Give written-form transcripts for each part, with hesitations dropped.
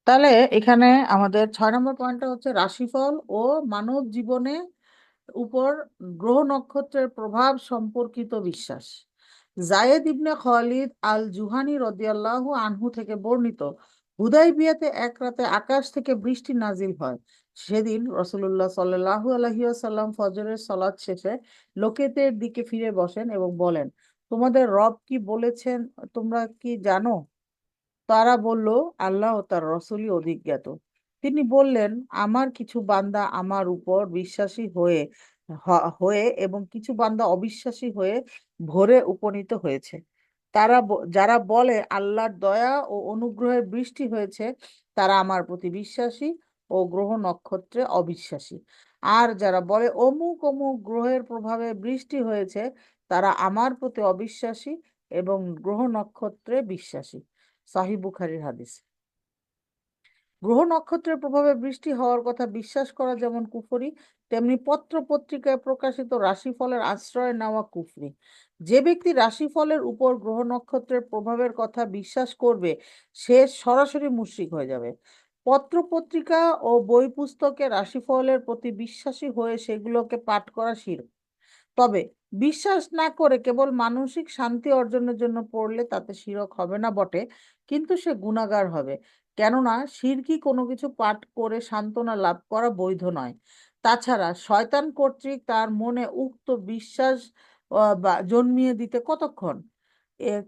তাহলে এখানে আমাদের 6 নম্বর পয়েন্টটা হচ্ছে রাশিফল ও মানব জীবনে উপর গ্রহ নক্ষত্রের প্রভাব সম্পর্কিত বিশ্বাস। জায়েদ ইবনে খালিদ আল জুহানি রাদিয়াল্লাহু আনহু থেকে বর্ণিত, হুদাইবিয়াতে এক রাতে আকাশ থেকে বৃষ্টি নাজিল হয়। সেদিন রাসূলুল্লাহ সাল্লাল্লাহু আলাইহি ওয়াসাল্লাম ফজরের সালাত শেষে লোকেদের দিকে ফিরে বসেন এবং বলেন, তোমাদের রব কি বলেছেন তোমরা কি জানো? তারা বলল, আল্লাহ ও তার রসূলই অধিক জ্ঞাত। তিনি বললেন, আমার কিছু বান্দা আমার উপর বিশ্বাসী হয়ে এবং কিছু বান্দা অবিশ্বাসী হয়ে ভোরে উপনীত হয়েছে। যারা বলে আল্লাহর দয়া ও অনুগ্রহের বৃষ্টি হয়েছে, তারা আমার প্রতি বিশ্বাসী ও গ্রহ নক্ষত্রে অবিশ্বাসী। আর যারা বলে অমুক অমুক গ্রহের প্রভাবে বৃষ্টি হয়েছে, তারা আমার প্রতি অবিশ্বাসী এবং গ্রহ নক্ষত্রে বিশ্বাসী। সহিহ বুখারীর হাদিস। গ্রহ নক্ষত্রের প্রভাবে বৃষ্টি হওয়ার কথা বিশ্বাস করা যেমন কুফরি, তেমনি পত্র পত্রিকায় প্রকাশিত রাশিফলের আশ্রয় নেওয়া কুফরি। যে ব্যক্তি রাশিফলের উপর গ্রহ নক্ষত্রের প্রভাবের কথা বিশ্বাস করবে, সে সরাসরি মুশরিক হয়ে যাবে। পত্র পত্রিকা ও বই পুস্তকে রাশিফলের প্রতি বিশ্বাসী হয়ে সেগুলোকে পাঠ করা শিরক। তবে বিশ্বাস না করে কেবল মানসিক শান্তি অর্জনের জন্য পড়লে তাতে শিরক হবে না বটে, কিন্তু সে গুনাহগার হবে। কেননা শিরকি কোনো কিছু পাঠ করে সান্ত্বনা লাভ করা বৈধ নয়। তাছাড়া শয়তান কর্তৃক তার মনে উক্ত বিশ্বাস বা জন্মিয়ে দিতে কতক্ষণ?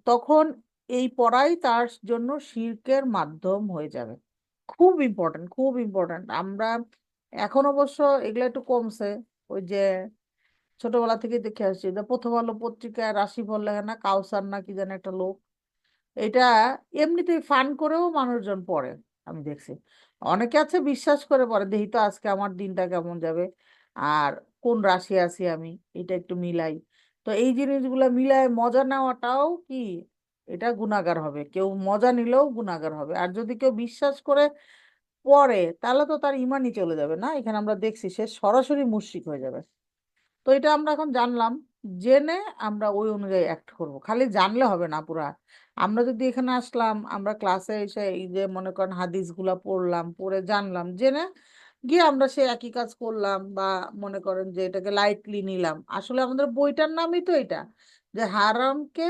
তখন এই পড়াই তার জন্য শিরকের মাধ্যম হয়ে যাবে। খুব ইম্পর্ট্যান্ট, খুব ইম্পর্ট্যান্ট। আমরা এখন অবশ্য এগুলো একটু কমছে। ওই যে ছোটবেলা থেকে দেখে আসছি, প্রথম আলো পত্রিকায় রাশিফল লেখে না, কাউসার না কি জানি একটা লোক, এটা এমনিতেই ফান করেও মানুষজন পড়ে। আমি দেখছি অনেকে আছে বিশ্বাস করে পড়ে, দেখি তো আজকে আমার দিনটা কেমন যাবে, আর কোন রাশি আছি আমি, এটা একটু মিলাই। তো এই জিনিসগুলো মিলাই মজা নেওয়াটাও কি, এটা গুনাহগার হবে। কেউ মজা নিলেও গুনাহগার হবে। আর যদি কেউ বিশ্বাস করে পড়ে, তাহলে তো তার ইমানই চলে যাবে না, এখানে আমরা দেখছি সে সরাসরি মুশরিক হয়ে যাবে। তো এটা আমরা এখন জানলাম, জেনে আমরা ওই অনুযায়ী অ্যাক্ট করব। খালি জানলে হবে না পুরা। আমরা যদি এখানে আসলাম, আমরা ক্লাসে এসে এই যে মনে করেন হাদিসগুলা পড়লাম, পড়ে জানলাম, জেনে গিয়ে আমরা সে একই কাজ করলাম, বা মনে করেন যে এটাকে লাইটলি নিলাম, আসলে আমাদের বইটার নামই তো এটা, যে হারামকে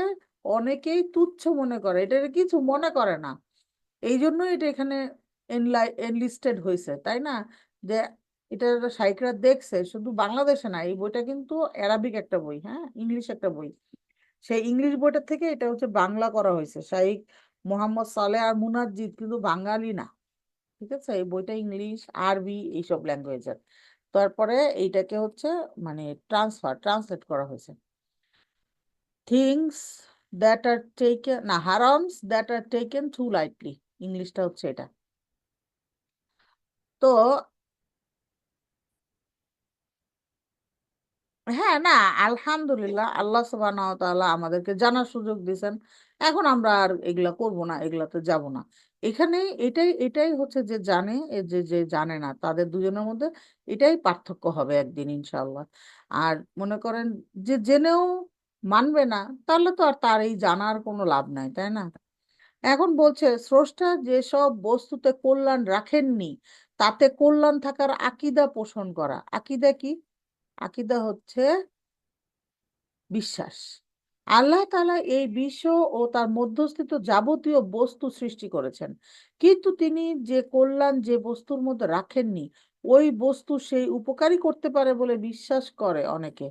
অনেকেই তুচ্ছ মনে করে, এটা কিছু মনে করে না। এই জন্যই এটা এখানে এনলিস্টেড হয়েছে, তাই না? যে এটা শাইখরা দেখছে শুধু বাংলাদেশে না, এই বইটা কিন্তু অ্যারাবিক একটা বই, হ্যাঁ, ইংলিশ একটা বই। সেই ইংলিশ বইটা থেকে এটা হচ্ছে বাংলা করা হয়েছে। শাইখ মোহাম্মদ সালেহ আর মুনাজ্জিদ কিন্তু বাঙালি না, ঠিক আছে? এই বইটা ইংলিশ, আরবি এইসব ল্যাঙ্গুয়েজের। তারপরে এইটাকে হচ্ছে মানে ট্রান্সলেট করা হয়েছে। থিংস দ্যাট আর টেকেন না, হারামস that are taken too lightly, ইংলিশটা হচ্ছে এটা। তো হ্যাঁ, না, আলহামদুলিল্লাহ, আল্লাহ সুবহানাহু ওয়া তাআলা আমাদেরকে জানার সুযোগ দিয়েছেন। এখন আমরা আর এগুলা করব না, এগুলাতে যাব না। এখানে এটাই এটাই হচ্ছে যে জানে, এ যে যে জানে না, তাদের দুজনের মধ্যে এটাই পার্থক্য হবে একদিন ইনশাআল্লাহ। আর মনে করেন যে জেনেও মানবে না, তাহলে তো আর তার এই জানার কোনো লাভ নাই, তাই না? এখন বলছে, স্রষ্টা যেসব বস্তুতে কল্যাণ রাখেননি, তাতে কল্যাণ থাকার আকীদা পোষণ করা। আকীদা কি? আকীদা হচ্ছে বিশ্বাস। আল্লাহ তাআলা এই বিশ্ব ও তার মধ্যস্থিত যাবতীয় বস্তু সৃষ্টি করেছেন, কিন্তু তিনি যে কল্যাণ যে বস্তুর মধ্যে রাখেননি, ওই বস্তু সেই উপকারী করতে পারে বলে বিশ্বাস করে অনেকে।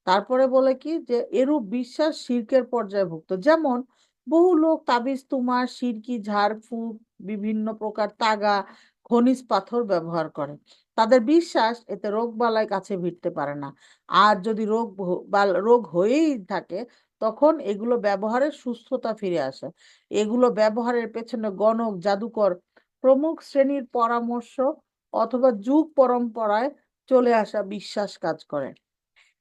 তারপরে বলে কি, যে এরূপ বিশ্বাস শিরকের পর্যায়ভুক্ত। যেমন বহু লোক তাবিজ তুমার, সিরকি ঝাড়ফুঁক, বিভিন্ন প্রকার তাগা, খনিজ পাথর ব্যবহার করে। তাদের বিশ্বাস এতে রোগ বালাই কাছে ভিড়তে পারে না। আর যদি রোগ হয়েই থাকে, তখন এগুলো ব্যবহারের সুস্থতা ফিরে আসে। এগুলো ব্যবহারের পেছনে গণক, জাদুকর প্রমুখ শ্রেণীর পরামর্শ অথবা যুগ পরম্পরায় চলে আসা বিশ্বাস কাজ করে।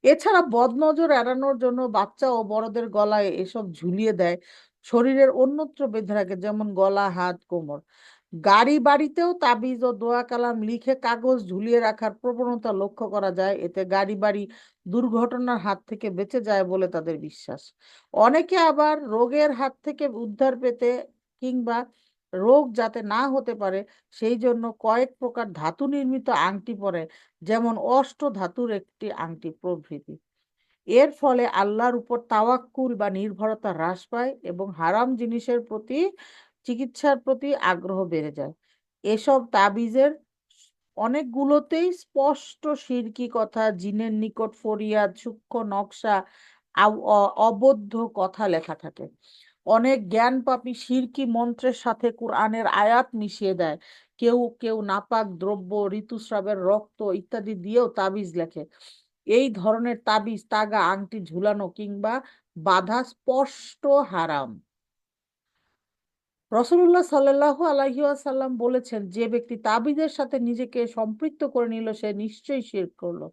এছাড়া বদনজর এড়ানোর জন্য বাচ্চা ও বড়দের গলায় এসব ঝুলিয়ে দেয়, শরীরের অন্যত্র বেঁধে রাখে, যেমন গলা, হাত, কোমর। গাড়ি বাড়িতেও তাবিজ ও দোয়া কালাম লিখে কাগজ ঝুলিয়ে রাখার প্রবণতা লক্ষ্য করা যায়, এতে গাড়ি বাড়ি দুর্ঘটনার হাত থেকে বেঁচে যায় বলে তাদের বিশ্বাস। অনেকে আবার রোগের হাত থেকে উদ্ধার পেতে কিংবা রোগ যাতে না হতে পারে সেই জন্য কয়েক প্রকার ধাতু নির্মিত আংটি পরে, যেমন অষ্ট ধাতুর একটি আংটি প্রভৃতি। এর ফলে আল্লাহর উপর তাওয়াক্কুল বা নির্ভরতা হ্রাস পায় এবং হারাম জিনিসের প্রতি, চিকিৎসার প্রতি আগ্রহ বেড়ে যায়। এসব তাবিজের অনেকগুলোতেই স্পষ্ট শিরকি কথা, জিনের নিকট ফরিয়াদ, সূক্ষ্ম নকশা, অবদ্ধ কথা লেখা থাকে। অনেক জ্ঞান পাপী শিরকি মন্ত্রের সাথে কোরআনের আয়াত মিশিয়ে দেয়। কেউ কেউ নাপাক দ্রব্য, ঋতুস্রাবের রক্ত ইত্যাদি দিয়েও তাবিজ লেখে। এই ধরনের তাবিজ, তাগা, আংটি ঝুলানো কিংবা বাধা স্পষ্ট হারাম। রসুল্লাহ সাল্লাল্লাহু আলাইহি ওয়াসাল্লাম বলেছেন, যে ব্যক্তি তাবিজের সাথে নিজেকে সম্পৃক্ত করে নিল সে নিশ্চয়ই শিরক করলো।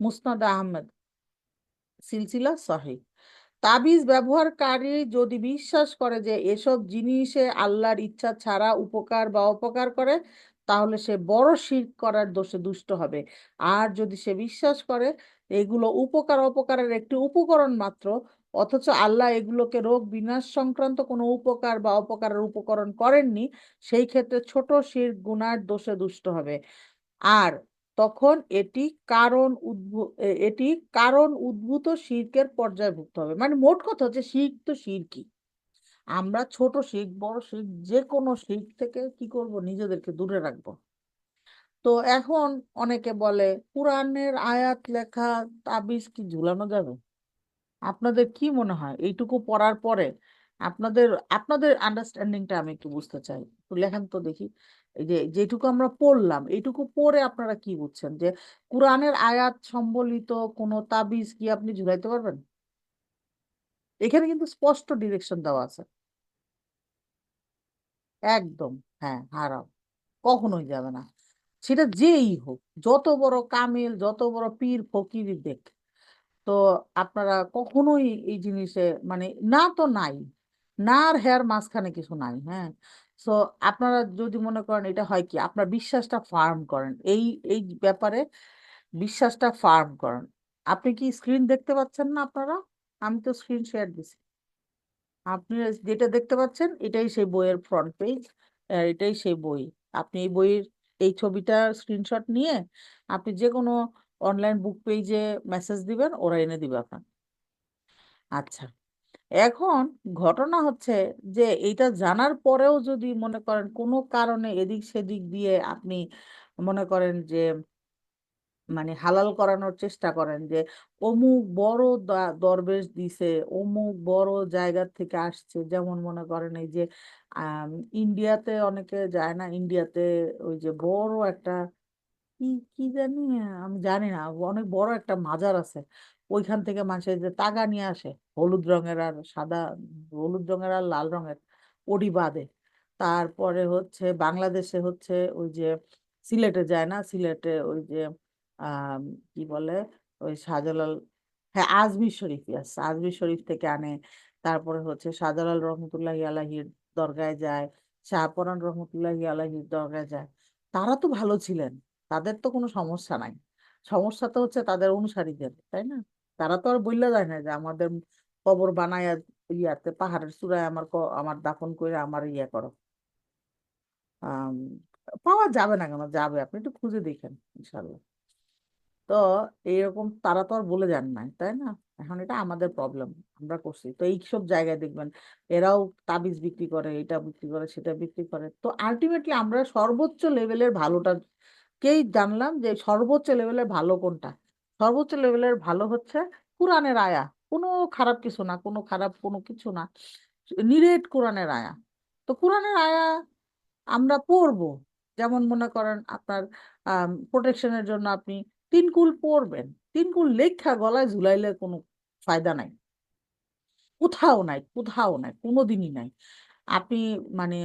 মুসনাদ আহমেদ, সিলসিলা সহিহ। তাবিজ ব্যবহারকারী যদি বিশ্বাস করে যে এসব জিনিসে আল্লাহর ইচ্ছা ছাড়া উপকার বা অপকার করে, তাহলে সে বড় শিরক করার দোষে দুষ্ট হবে। আর যদি সে বিশ্বাস করে এগুলো উপকার অপকারের একটি উপকরণ মাত্র, অথচ আল্লাহ এগুলোকে রোগ বিনাশ সংক্রান্ত কোনো উপকার বা অপকারের উপকরণ করেননি, সেই ক্ষেত্রে ছোট শিরক গুনার দোষে দুষ্ট হবে। আর তখন এটি কারণ উদ্ভূত শিরকের পর্যায়ভুক্ত হবে। মানে মোট কথা হচ্ছে শিরক তো শিরকই। আমরা ছোট শিরক, বড় শিরক, যে কোনো শিরক থেকে কি করব, নিজেদেরকে দূরে রাখবো। তো এখন অনেকে বলে কোরআনের আয়াত লেখা তাবিজ কি ঝুলানো যাবে? আপনাদের কি মনে হয় এইটুকু পড়ার পরে? আপনাদের আপনাদের আন্ডারস্ট্যান্ডিংটা আমি একটু বুঝতে চাই, একটু লেখেন তো দেখি। এই যে যেটুকু আমরা পড়লাম, এইটুকু পড়ে আপনারা কি বুঝছেন যে কোরআনের আয়াত সম্বলিত কোনো তাবিজ কি আপনি ঝুলাইতে পারবেন? এখানে কিন্তু স্পষ্ট ডিরেকশন দেওয়া আছে। একদম, হ্যাঁ, হারাম, কখনোই যাবে না। সেটা যেই হোক, যত বড় কামেল, যত বড় পীর ফকির দেখ। তো আপনারা কখনোই এই জিনিসে, মানে না তো নাই, না আর হেয়ার মাঝখানে কিছু নাই, হ্যাঁ। সো আপনারা যদি মনে করেন, এটা হয় কি, আপনার বিশ্বাসটা ফার্ম করেন এই এই ব্যাপারে, বিশ্বাসটা ফার্ম করেন। আপনি কি স্ক্রিন দেখতে পাচ্ছেন না আপনারা? আমি তো স্ক্রিন শেয়ার দিছি। আপনি যেটা দেখতে পাচ্ছেন এটাই সেই বইয়ের ফ্রন্ট পেজ, এটাই সেই বই। আপনি এই বইয়ের এই ছবিটা স্ক্রিনশট নিয়ে আপনি যে কোনো অনলাইন বুক পেজে মেসেজ দিবেন, ওরা এনে দিবে আপনার। আচ্ছা, এখন ঘটনা হচ্ছে যে এইটা জানার পরেও যদি মনে করেন কোনো কারণে এদিক সেদিক দিয়ে আপনি মনে করেন যে মানে হালাল করানোর চেষ্টা করেন, যে অমুক বড় দরবেশ দিছে, অমুক বড় জায়গা থেকে আসছে, যেমন মনে করেন এই যে আম, ইন্ডিয়াতে অনেকে যায় না, ইন্ডিয়াতে ওই যে বড় একটা কি কি জানি, আমি জানি না, অনেক বড় একটা মাজার আছে, ওইখান থেকে মানুষের যে তাগা নিয়ে আসে, হলুদ রঙের আর সাদা, হলুদ রঙের আর লাল রঙের, ওডি বাদে। তারপরে হচ্ছে বাংলাদেশে হচ্ছে ওই যে সিলেটে যায় না, সিলেটে ওই যে আহ কি বলে, ওই শাহজালাল, হ্যাঁ আজমির শরীফ, ইয়াস, আজমির শরীফ থেকে আনে। তারপরে হচ্ছে শাহজালাল রহমতুল্লাহি আলাহির দরগায় যায়, শাহপরান রহমতুল্লাহি আলাহির দরগায় যায়। তারা তো ভালো ছিলেন, তাদের তো কোনো সমস্যা নাই। সমস্যা তো হচ্ছে তাদের অনুসারীদের, তাই না? তারা তো আর বললে যায় না যে আমাদের কবর বানায় ইয়াতে পাহাড়ের চূড়ায় আমার দাফন করে আমার ইয়ে করো। আম, পাওয়া যাবে না কেন, যাবে, আপনি একটু খুঁজে দেখেন, ইনশাল্লাহ। তো এইরকম তারা তো আর বলে যান নাই, তাই না? এখন এটা আমাদের প্রবলেম, আমরা করছি তো এইসব জায়গায় দেখবেন এরাও তাবিজ বিক্রি করে, এটা বিক্রি করে, সেটা বিক্রি করে। তো আলটিমেটলি আমরা সর্বোচ্চ লেভেলের ভালোটা কেই জানলাম, যে সর্বোচ্চ লেভেলের ভালো কোনটা। সর্বোচ্চ লেভেলের ভালো হচ্ছে কোরআনের আয়া, কোনো খারাপ কিছু না, কোনো খারাপ কোনো কিছু না, নিরেট কোরআনের আয়া। তো কোরআনের আয়া আমরা পড়বো, যেমন মনে করেন আপনার প্রোটেকশনের জন্য আপনি তিন কুল পড়বেন। তিন কুল লেখা গলায় ঝুলাইলে কোনো ফায়দা নাই, কোথাও নাই, কোথাও নাই, কোনোদিনই নাই। আপনি মানে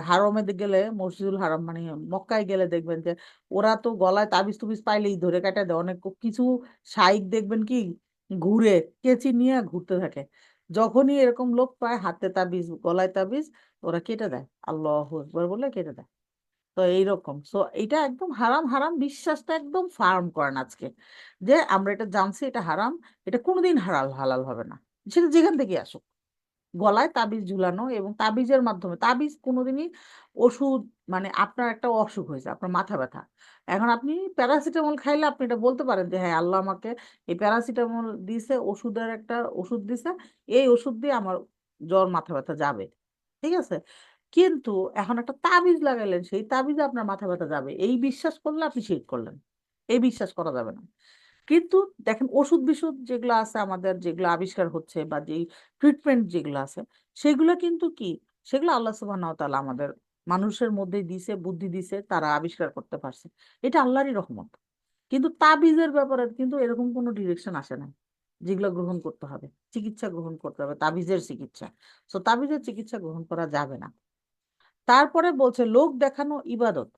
হারমে গেলে, মসজিদুল হারাম মানে মক্কায় গেলে দেখবেন যে ওরা তো গলায় তাবিজ তুবিজ পাইলেই ধরে কাটা দেয়। অনেক কিছু শাইখ দেখবেন কি ঘুরে, কেচি নিয়ে ঘুরতে থাকে, যখনই এরকম লোক পায় হাতে তাবিজ, গলায় তাবিজ, ওরা কেটে দেয়, আল্লাহু আকবার বলে কেটে দেয়। তো এইরকম, সো এটা একদম হারাম, হারাম বিশ্বাসটা একদম ফার্ম করেন আজকে, যে আমরা এটা জানছি এটা হারাম, এটা কোনোদিন হালাল হালাল হবে না, সেটা যেখান থেকে আসুক, গলায় তাবিজ ঝুলানো, এবং তাবিজের মাধ্যমে, তাবিজ কোনোদিনই ওষুধ, মানে আপনার একটা অসুখ হয়েছে, আপনার মাথা ব্যথা, এখন আপনি প্যারাসিটামল খাইলে আপনি এটা বলতে পারেন যে হ্যাঁ আল্লাহ আমাকে এই প্যারাসিটামল দিছে, ওষুধের একটা ওষুধ দিছে, এই ওষুধ দিয়ে আমার জ্বর মাথা ব্যথা যাবে, ঠিক আছে। কিন্তু এখন একটা তাবিজ লাগাইলেন, সেই তাবিজে আপনার মাথা ব্যথা যাবে, এই বিশ্বাস করলে আপনি শিরক করলেন, এই বিশ্বাস করা যাবে না। কিন্তু দেখেন ওষুধ বিশুধ যেগুলো আছে আমাদের, যেগুলো আবিষ্কার হচ্ছে বা যেই ট্রিটমেন্ট যেগুলো আছে, সেগুলো কিন্তু কি, সেগুলো আল্লাহ সুবহানাহু ওয়া তাআলা আমাদের মানুষের মধ্যে দিছে, বুদ্ধি দিছে, তারা আবিষ্কার করতে পারছে, এটা আল্লাহরই রহমত। কিন্তু তাবিজের ব্যাপারে কিন্তু এরকম কোনো ডিরেকশন আসে না, যেগুলো গ্রহণ করতে হবে, চিকিৎসা গ্রহণ করতে হবে, তাবিজের চিকিৎসা। তো তাবিজের চিকিৎসা গ্রহণ করা যাবে না। তারপরে বলছে লোক দেখানো ইবাদত,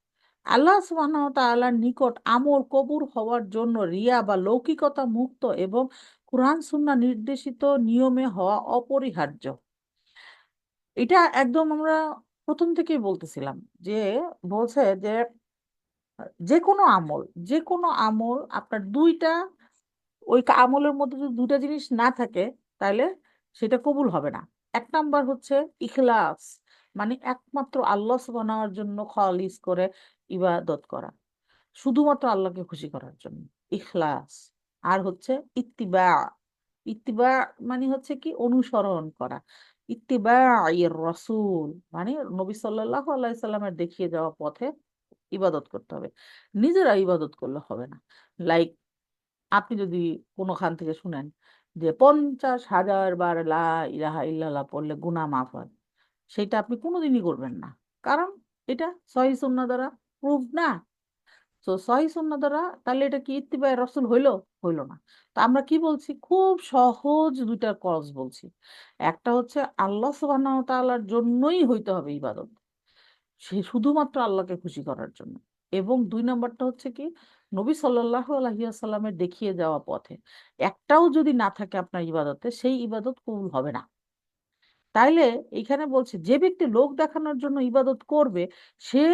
আল্লাহ সুবহানাহু ওয়া তাআলার নিকট আমল কবুল হওয়ার জন্য রিয়া বা লৌকিকতা মুক্ত এবং কুরআন সুন্নাহ নির্দেশিত নিয়মে হওয়া অপরিহার্য। এটা একদম আমরা প্রথম থেকেই বলতেছিলাম যে, বলছে যে যে কোনো আমল, যে কোনো আমল আপনার দুইটা, ওই আমলের মধ্যে যদি দুইটা জিনিস না থাকে, তাহলে সেটা কবুল হবে না। এক নাম্বার হচ্ছে ইখলাস, মানে একমাত্র আল্লাহ সুবহানাহুর জন্য খালিস করে ইবাদত করা, শুধুমাত্র আল্লাহকে খুশি করার জন্য, ইখলাস। আর হচ্ছে ইত্তিবা, ইত্তিবা মানে হচ্ছে কি, অনুসরণ করা, ইত্তিবা ইর রাসূল, মানে নবী সাল্লাল্লাহু আলাইহি সাল্লামের দেখিয়ে যাওয়া পথে ইবাদত করতে হবে, নিজেরা ইবাদত করলে হবে না। লাইক আপনি যদি কোনোখান থেকে শুনেন যে 50,000 বার লা ইলাহা ইল্লাল্লাহ পড়লে গুনাহ মাফ হয়, সেটা আপনি কোনোদিনই করবেন না, কারণ এটা সহিহ সুন্নাহ দ্বারা প্রুফ না। তো সহিহ সুন্নাহ দ্বারা, তাহলে এটা কি ইত্তিবায়ে রাসূল হইলো? হইলো না। তো আমরা কি বলছি, খুব সহজ দুইটা কজ বলছি। একটা হচ্ছে আল্লাহ সুবহানাহু ওয়া তাআলার জন্যই হইতে হবে ইবাদত, সে শুধুমাত্র আল্লাহকে খুশি করার জন্য। এবং দুই নাম্বারটা হচ্ছে কি, নবী সাল্লাল্লাহু আলাইহি ওয়াসাল্লামের দেখিয়ে যাওয়া পথে একটাও যদি না থাকে আপনার ইবাদতে, সেই ইবাদত কবুল হবে না। তাইলে এখানে বলছে যে ব্যক্তি লোক দেখানোর জন্য ইবাদত করবে, সে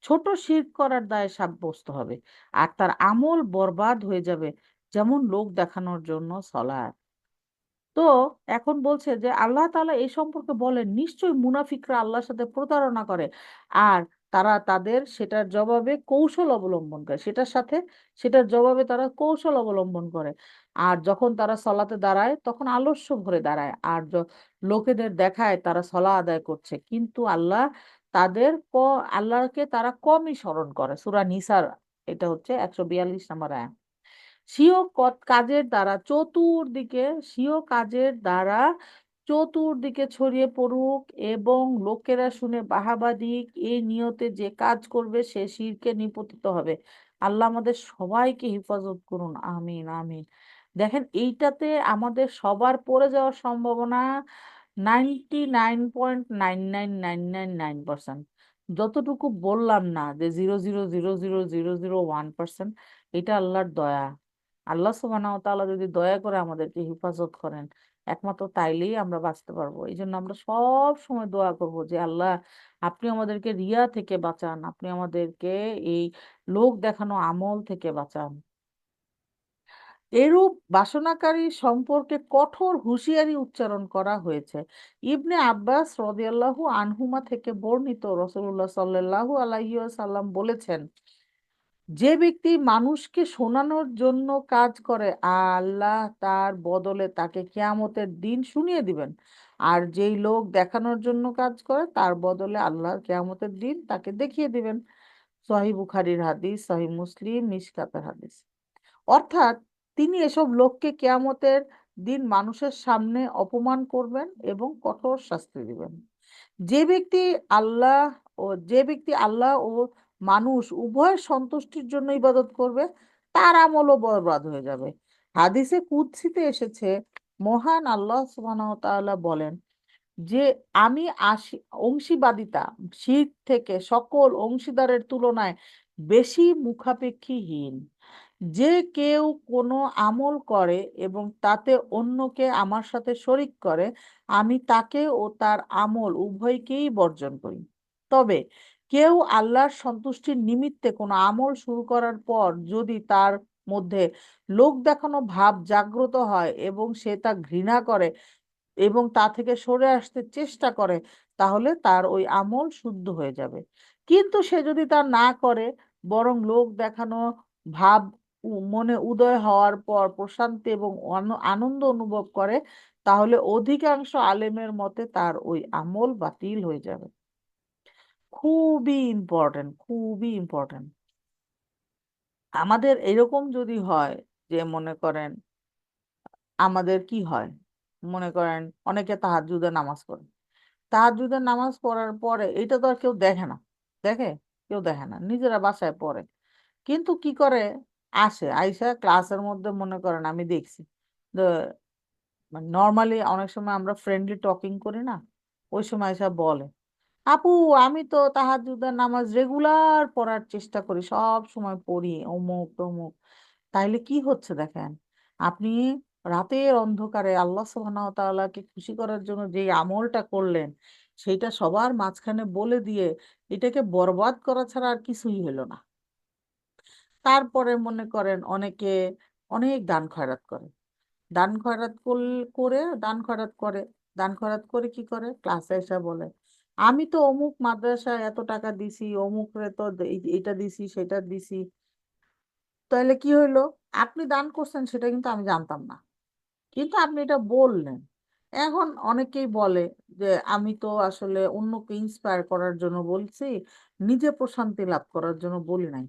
ছোট শিরক করার দায়ে সাব্যস্ত হবে, আর তার আমল বরবাদ হয়ে যাবে, যেমন লোক দেখানোর জন্য সলাৎ। তো এখন বলছে যে আল্লাহ তাআলা এই সম্পর্কে বলেন, নিশ্চয়ই মুনাফিকরা আল্লাহর সাথে প্রতারণা করে, আর তারা তাদের সেটার জবাবে কৌশল অবলম্বন করে, সেটার জবাবে তারা কৌশল অবলম্বন করে। আর যখন তারা সলাতে দাঁড়ায় তখন আলস্য ভরে দাঁড়ায়, আর লোকেদের দেখায় তারা সলা আদায় করছে, কিন্তু আল্লাহকে তারা কমই স্মরণ করে। সূরা নিসার, এটা হচ্ছে 142 নম্বর আয়াত। কাজের দ্বারা চতুর্দিকে, স্বীয় কাজের দ্বারা চতুর্দিকে ছড়িয়ে পড়ুক এবং লোকেরা শুনে বাহাবা দিক, এই নিয়তে যে কাজ করবে সে শিরকে নিপতিত হবে। আল্লাহ আমাদের সবাইকে হেফাজত করুন, আমিন আমিন। দেখেন এইটাতে আমাদের সবার পড়ে যাওয়ার সম্ভাবনা 99.99999%। যতটুকু বললাম না যে 0.0000001%, এটা আল্লাহর দয়া। আল্লাহ সুবহানাহু ওয়া তাআলা যদি দয়া করে আমাদেরকে হেফাজত করেন, একমাত্র তাইলেই আমরা বাঁচতে পারবো। এই জন্য আমরা সব সময় দোয়া করব যে আল্লাহ, আপনি আমাদেরকে রিয়া থেকে বাঁচান, আপনি আমাদেরকে এই লোক দেখানো আমল থেকে বাঁচান। এরূপ বাসনাকারী সম্পর্কে কঠোর হুঁশিয়ারি উচ্চারণ করা হয়েছে। ইবনে আব্বাস রাদিয়াল্লাহু আনহুমা থেকে বর্ণিত, রাসূলুল্লাহ সাল্লাল্লাহু আলাইহি ওয়াসাল্লাম বলেছেন, যে ব্যক্তি মানুষকে শোনানোর জন্য কাজ করে, আল্লাহ তার বদলে তাকে কিয়ামতের দিন শুনিয়ে দিবেন। আর যেই লোক দেখানোর জন্য কাজ করে, তার বদলে আল্লাহ কিয়ামতের দিন তাকে দেখিয়ে দিবেন। সহিহ বুখারীর হাদিস, সহিহ মুসলিম, মিশকাতের হাদিস। অর্থাৎ তিনি এসব লোককে কিয়ামতের দিন মানুষের সামনে অপমান করবেন এবং কঠোর শাস্তি দিবেন। যে ব্যক্তি আল্লাহ যে ব্যক্তি আল্লাহ ও মানুষ উভয়ের সন্তুষ্টির জন্য ইবাদত করবে, তার আমলও বরবাদ হয়ে যাবে। হাদিসে কুদসিতে এসেছে, মহান আল্লাহ সুবহানাহু ওয়া তাআলা বলেন যে, আমি অংশীবাদিতা, শিরক থেকে সকল অংশীদারের তুলনায় বেশি মুখাপেক্ষীহীন। যে কেউ কোনো আমল করে এবং তাতে অন্যকে আমার সাথে শরিক করে, আমি তাকে ও তার আমল উভয়কেই বর্জন করি। তবে কেউ আল্লাহর সন্তুষ্টির নিমিত্তে কোনো আমল শুরু করার পর যদি তার মধ্যে লোক দেখানো ভাব জাগ্রত হয় এবং সে তা ঘৃণা করে, এবং তা থেকে সরে আসতে চেষ্টা করে, তাহলে তার ওই আমল শুদ্ধ হয়ে যাবে। কিন্তু সে যদি তা না করে, বরং লোক দেখানো ভাব মনে উদয় হওয়ার পর প্রশান্তি এবং আনন্দ অনুভব করে, তাহলে অধিকাংশ আলেমের মতে তার ওই আমল বাতিল হয়ে যাবে। খুবই ইম্পর্টেন্ট, খুবই ইম্পর্টেন্ট। আমাদের এরকম যদি হয় যে মনে করেন, আমাদের কি হয়, মনে করেন অনেকে তাহাজ্জুদের নামাজ পড়ে, তাহাজ্জুদের নামাজ পড়ার পরে এটা তো আর কেউ দেখে না, দেখে? কেউ দেখে না, নিজেরা বাসায় পড়ে। কিন্তু কি করে, আসে আইসা ক্লাসের মধ্যে মনে করেন আমি দেখছি, নর্মালি অনেক সময় আমরা ফ্রেন্ডলি টকিং করি না, ওই সময় এসে বলে, আপু আমি তো তাহাজ্জুদের নামাজ রেগুলার পড়ার চেষ্টা করি, সব সময় পড়ি, অমুক তমুক। তাইলে কি হচ্ছে দেখেন, আপনি রাতের অন্ধকারে আল্লাহ সুবহানাহু ওয়া তাআলাকে খুশি করার জন্য যে আমলটা করলেন, সেইটা সবার মাঝখানে বলে দিয়ে এটাকে বরবাদ করা ছাড়া আর কিছুই হলো না। তারপরে মনে করেন অনেকে অনেক দান খয়রাত করে, দান খয়রাত করে দান খয়রাত করে, দান খয়রাত করে কি করে, ক্লাসে এসে বলে, আমি তো অমুক মাদ্রাসায় এত টাকা দিছি, অমুক রে তো এটা দিছি সেটা দিছি। তাহলে কি হইলো, আপনি দান করছেন সেটা কিন্তু আমি জানতাম না, কিন্তু আপনি এটা বললেন। এখন অনেকেই বলে যে আমি তো আসলে অন্যকে ইন্সপায়ার করার জন্য বলছি, নিজে প্রশান্তি লাভ করার জন্য বলি নাই।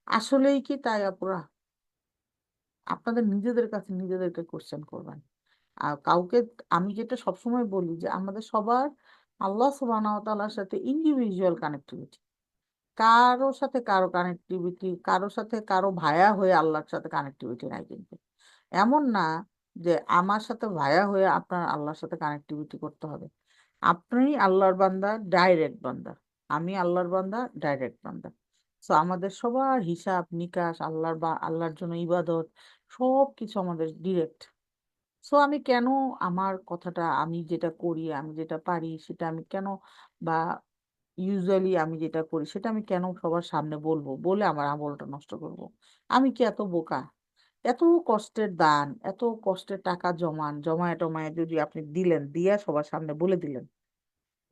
আসলেই কি তাই আপুরা? আপনাদের নিজেদের কাছে নিজেদেরকে কোশ্চেন করবেন। আর কাউকে, আমি যেটা সবসময় বলি যে আমাদের সবার আল্লাহ সুবহানাহু ওয়া তাআলার সাথে ইন্ডিভিজুয়াল কানেক্টিভিটি। কারো সাথে কারো কানেক্টিভিটি, কারো সাথে কারো ভায়া হয়ে আল্লাহর সাথে কানেক্টিভিটি নাই কিন্তু। এমন না যে আমার সাথে ভায়া হয়ে আপনার আল্লাহর সাথে কানেক্টিভিটি করতে হবে। আপনি আল্লাহর বান্দা, ডাইরেক্ট বান্দা। আমি আল্লাহর বান্দা, ডাইরেক্ট বান্দা। সো আমাদের সবার হিসাব নিকাশ, আল্লাহর জন্য ইবাদত, সব কিছু আমাদের ডিরেক্ট। সো আমি কেন আমার কথাটা, আমি যেটা করি, আমি যেটা পারি সেটা আমি কেন, বা ইউজুয়ালি আমি যেটা করি সেটা আমি কেন সবার সামনে বলবো, বলে আমার আমলটা নষ্ট করব? আমি কি এত বোকা? এত কষ্টের দান, এত কষ্টের টাকা জমায় টমায় যদি আপনি দিলেন, দিয়া সবার সামনে বলে দিলেন,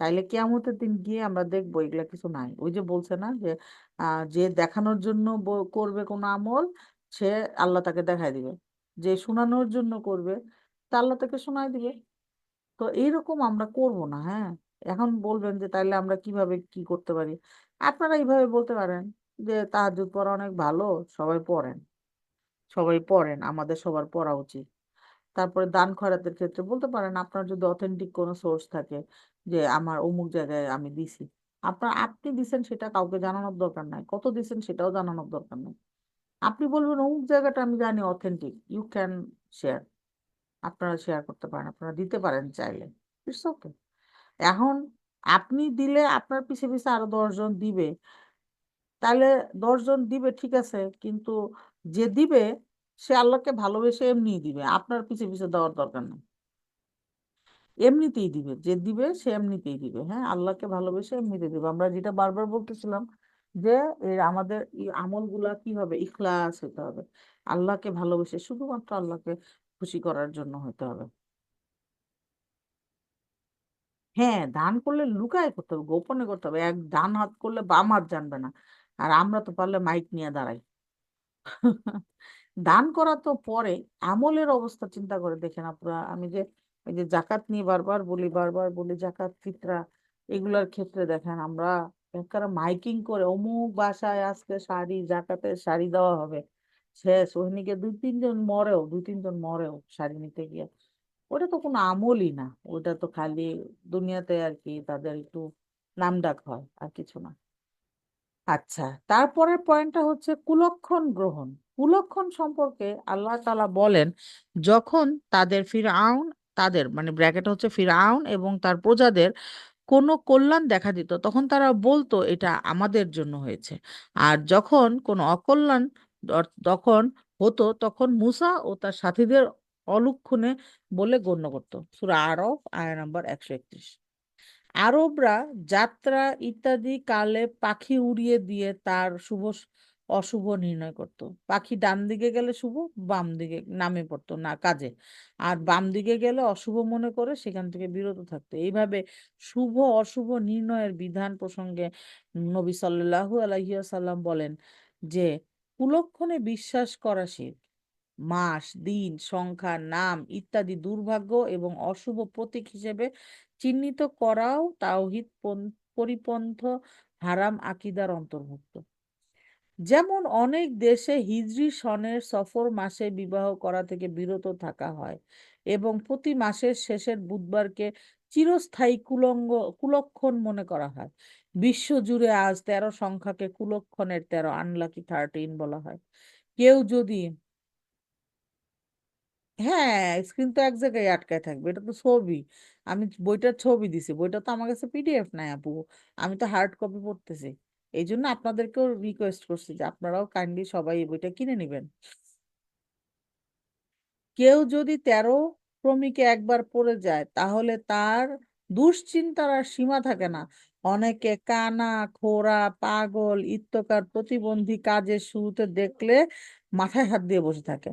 তাইলে কিয়ামতের দিন গিয়ে আমরা দেখবো এগুলা কিছু নাই। ওই যে বলছে না যে যে দেখানোর জন্য করবে কোনো আমল, সে আল্লাহ তাকে দেখাই দিবে। যে শোনানোর জন্য করবে, তা আল্লাহ তাকে শোনাই দিবে। তো এইরকম আমরা করব না, হ্যাঁ। এখন বলবেন যে তাইলে আমরা কিভাবে কি করতে পারি? আপনারা এইভাবে বলতে পারেন যে তাহাজ্জুদ পড়া অনেক ভালো, সবাই পড়েন, সবাই পড়েন, আমাদের সবার পড়া উচিত। তারপরে দান খয়রাতের ক্ষেত্রে বলতে পারেন আপনার যদি অথেন্টিক কোনো সোর্স থাকে, যে আমার অমুক জায়গায় আমি দিছি, আপনি দিছেন সেটা কাউকে জানানোর দরকার নাই, কত দিছেন সেটাও জানানোর দরকার নেই। আপনি বলবেন অমুক জায়গাটা আমি জানি অথেন্টিক, ইউ ক্যান শেয়ার, আপনারা শেয়ার করতে পারেন, আপনারা দিতে পারেন চাইলে, ইটস ওকে। এখন আপনি দিলে আপনার পিছে পিছে আরো 10 জন দিবে, তাহলে 10 জন দিবে ঠিক আছে, কিন্তু যে দিবে সে আল্লাহকে ভালোবেসে এমনিই দিবে, আপনার পিছে পিছে দেওয়ার দরকার নেই। এমনিতেই দিবে, যে দিবে সে এমনিতেই দিবে, হ্যাঁ, আল্লাহকে ভালোবেসে এমনিতেই দিবে। আমরা যেটা বারবার বলতেছিলাম যে আমাদের এই আমলগুলা কি হবে, ইখলাস হতে হবে, আল্লাহকে ভালোবেসে, শুধুমাত্র আল্লাহকে খুশি করার জন্য হতে হবে। হ্যাঁ, দান করলে লুকায় করতে হবে, গোপনে করতে হবে, এক ডান হাত করলে বাম হাত জানবে না। আর আমরা তো পারলে মাইক নিয়ে দাঁড়াই। দান করা তো পরে, আমলের অবস্থা চিন্তা করে দেখেন আপনারা। আমি যে এই যে জাকাত নিয়ে বারবার বলি জাকাত ফিতরা, এগুলার ক্ষেত্রে দেখেন আমরা একেবারে মাইকিং করে অমুক বাসায় আজকে জাকাতের শাড়ি দেওয়া হবে, শেষ ওইদিকে 2-3 জন মরেও শাড়ি নিতে গিয়ে। ওটা তো কোনো আমলই না, ওটা তো খালি দুনিয়াতে আর কি তাদের একটু নামডাক হয়, আর কিছু না। আচ্ছা, তারপরের পয়েন্টটা হচ্ছে কুলক্ষণ গ্রহণ। কুলক্ষণ সম্পর্কে আল্লাহ তাআলা বলেন, যখন তাদের মানে ব্র্যাকেট হচ্ছে ফিরআউন এবং তার প্রজাদের কোনো কল্যাণ দেখা দিত, তখন তারা বলতো এটা আমাদের জন্য হয়েছে। আর যখন কোনো অকল্যাণ তখন হতো, তখন মুসা ও তার সাথীদের অলক্ষণে বলে গণ্য করত। সূরা আরফ আয়া নাম্বার 131। আরবরা যাত্রা ইত্যাদি কালে পাখি উড়িয়ে দিয়ে তার শুভ অশুভ নির্ণয় করত। পাখি ডান দিকে গেলে শুভ, বাম দিকে নামে পড়তো না কাজে, আর বাম দিকে গেলে অশুভ মনে করে সেখান থেকে বিরত থাকতো। এইভাবে শুভ অশুভ নির্ণয়ের বিধান প্রসঙ্গে নবী সাল্লাল্লাহু আলাইহি ওয়াসাল্লাম বলেন যে কুলক্ষণে বিশ্বাস করা শিরক। মাস, দিন, সংখ্যা, নাম ইত্যাদি দুর্ভাগ্য এবং অশুভ প্রতীক হিসেবে চিহ্নিত করাও তাওহীদ পরিপন্থ হারাম আকীদার অন্তর্ভুক্ত। যেমন অনেক দেশে হিজরি সনের সফর মাসে বিবাহ করা থেকে বিরত থাকা হয় এবং প্রতি মাসের শেষের বুধবারকে চিরস্থায়ী কুলক্ষণ মনে করা হয়। বিশ্বজুড়ে আজ 13 সংখ্যাকে কুলক্ষণের 13 আনলাকি 13 বলা হয়। কেউ যদি, হ্যাঁ, স্ক্রিন তো এক জায়গায় আটকায় থাকবে, এটা তো ছবি। আমি বইটার ছবি দিছি, বইটা তো আমার কাছে পিডিএফ নাই আপু, আমি তো হার্ড কপি পড়তেছি। এই জন্য আপনাদেরকেও রিকোয়েস্ট করছি যে আপনারাও কাইন্ডলি সবাই এই বইটা কিনে নেবেন। কেউ যদি 13 ক্রমিকে একবার পড়ে যায় তাহলে তার দুশ্চিন্তার আর সীমা থাকে না। অনেকে কানা, খোরা, পাগল ইত্যকার প্রতিবন্ধী কাজের শুরুতে দেখলে মাথায় হাত দিয়ে বসে থাকে।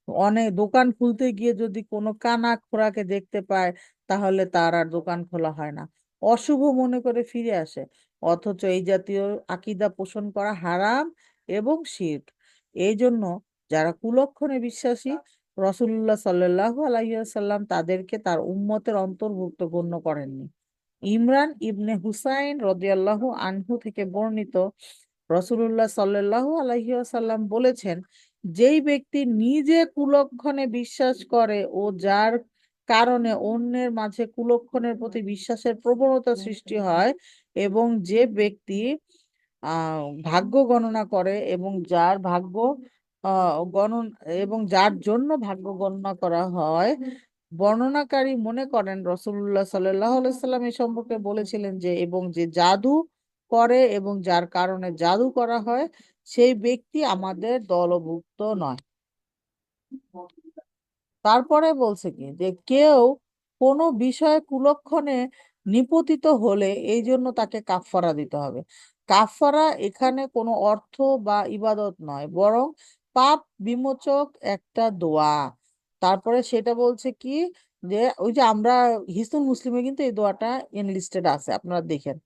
অনেক দোকান খুলতে গিয়ে যদি কোনো কানা খোরাকে দেখতে পায় তাহলে তার আর দোকান খোলা হয় না, অশুভ মনে করে ফিরে আসে। অথচ এই জাতীয় আকীদা পোষণ করা হারাম এবং শিরক। এই জন্য যারা কুলক্ষণে বিশ্বাসী, রাসূলুল্লাহ সাল্লাল্লাহু আলাইহি ওয়াসাল্লাম তাদেরকে তার উম্মতের অন্তর্ভুক্ত গণ্য করেননি। ইমরান ইবনে হুসাইন রাদিয়াল্লাহু আনহু থেকে বর্ণিত, রাসূলুল্লাহ সাল্লাল্লাহু আলাইহি ওয়াসাল্লাম বলেছেন, যেই ব্যক্তি নিজে কুলক্ষণে বিশ্বাস করে ও যার কারণে অন্যের মাঝে কুলক্ষণের প্রতি বিশ্বাসের প্রবণতা সৃষ্টি হয়, এবং যে ব্যক্তি ভাগ্য গণনা করে এবং যার ভাগ্য গণন এবং যার জন্য ভাগ্য গণনা করা হয়, বর্ণনাকারী মনে করেন রাসূলুল্লাহ সাল্লাল্লাহু আলাইহি সাল্লাম এই সম্পর্কে বলেছিলেন যে এবং যে জাদু করে এবং যার কারণে জাদু করা হয় সেই ব্যক্তি আমাদের দলভুক্ত নয়। তারপরে বলছে কি যে কেউ কোনো বিষয়ে কুলক্ষণে নিপতিত হলে এই জন্য তাকে কাফফারা দিতে হবে। কাফফারা এখানে কোনো অর্থ বা ইবাদত নয়, বরং পাপ বিমোচক একটা দোয়া। তারপরে সেটা বলছে কি যে ওই যে আমরা হিজতুল মুসলিমে কিন্তু এই দোয়াটা এনলিস্টেড আছে, আপনারা দেখেন।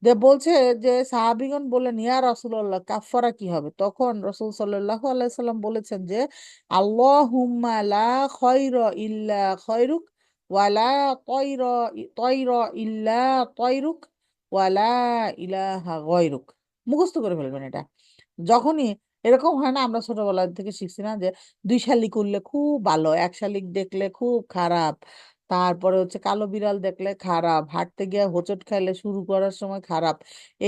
যে বলছে যে সাহাবীগণ বললেন ইয়া রাসূলুল্লাহ কাফফারা কি হবে? তখন রাসূল সাল্লাল্লাহু আলাইহি সাল্লাম বলেছেন যে আল্লাহুম্মা লা খায়রা ইল্লা খায়রুক ওয়া লা তায়রা তায়রা ইল্লা তায়রুক ওয়া লা ইলাহা গায়রুক। মুখস্থ করে ফেলবেন এটা। যখনই এরকম হয় না, আমরা ছোটবেলা থেকে শিখছি না যে 2 শালিক উঠলে খুব ভালো, 1 শালিক দেখলে খুব খারাপ, তারপরে হচ্ছে কালো বিড়াল দেখলে খারাপ, হাঁটতে গিয়ে হোঁচট খাইলে শুরু করার সময় খারাপ।